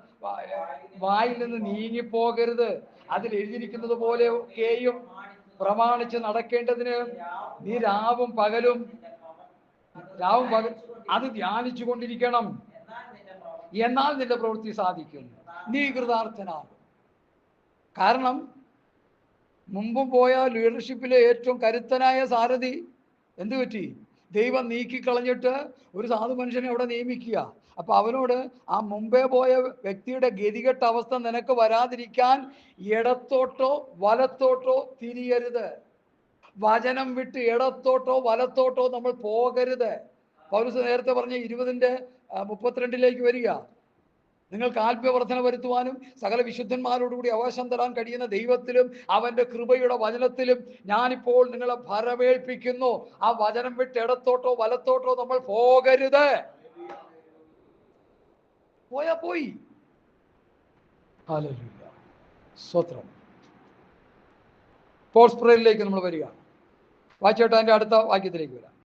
വായിൽ നിന്ന് നീങ്ങിപ്പോകരുത്. അതിൽ എഴുതിയിരിക്കുന്നത് പോലെ ഒക്കെയും പ്രമാണിച്ച് നടക്കേണ്ടതിന് നീ രാവും പകലും അത് ധ്യാനിച്ചു കൊണ്ടിരിക്കണം. എന്നാൽ നിന്റെ പ്രവൃത്തി സാധിക്കും, നീ കൃതാർത്ഥനാകും. കാരണം മുമ്പും പോയ ലീഡർഷിപ്പിലെ ഏറ്റവും കരുത്തനായ സാരഥി എന്തു പറ്റി? ദൈവം നീക്കിക്കളഞ്ഞിട്ട് ഒരു സാധു മനുഷ്യനെ അവിടെ നിയമിക്കുക. അപ്പൊ അവനോട് ആ മുമ്പേ പോയ വ്യക്തിയുടെ ഗതികെട്ട അവസ്ഥ നിനക്ക് വരാതിരിക്കാൻ ഇടത്തോട്ടോ വലത്തോട്ടോ തിരിയരുത്. വചനം വിട്ട് ഇടത്തോട്ടോ വലത്തോട്ടോ നമ്മൾ പോകരുത്. പൗലോസ് നേരത്തെ പറഞ്ഞ 20:32 വരിക. നിങ്ങൾക്ക് ആത്മവർദ്ധന വരുത്തുവാനും സകല വിശുദ്ധന്മാരോടുകൂടി അവകാശം തരാൻ കഴിയുന്ന ദൈവത്തിലും അവന്റെ കൃപയുടെ വചനത്തിലും ഞാനിപ്പോൾ നിങ്ങളെ ഭരമേൽപ്പിക്കുന്നു. ആ വചനം വിട്ട് ഇടത്തോട്ടോ വലത്തോട്ടോ നമ്മൾ പോകരുത്. പോയാ പോയി. ഹല്ലേലൂയ, സ്തോത്രം. പോസ്റ്റ് പ്രേയറിലേക്ക് നമ്മൾ വരിക. വായിച്ചേട്ടാ, എൻ്റെ അടുത്ത വാക്യത്തിലേക്ക് വരാം.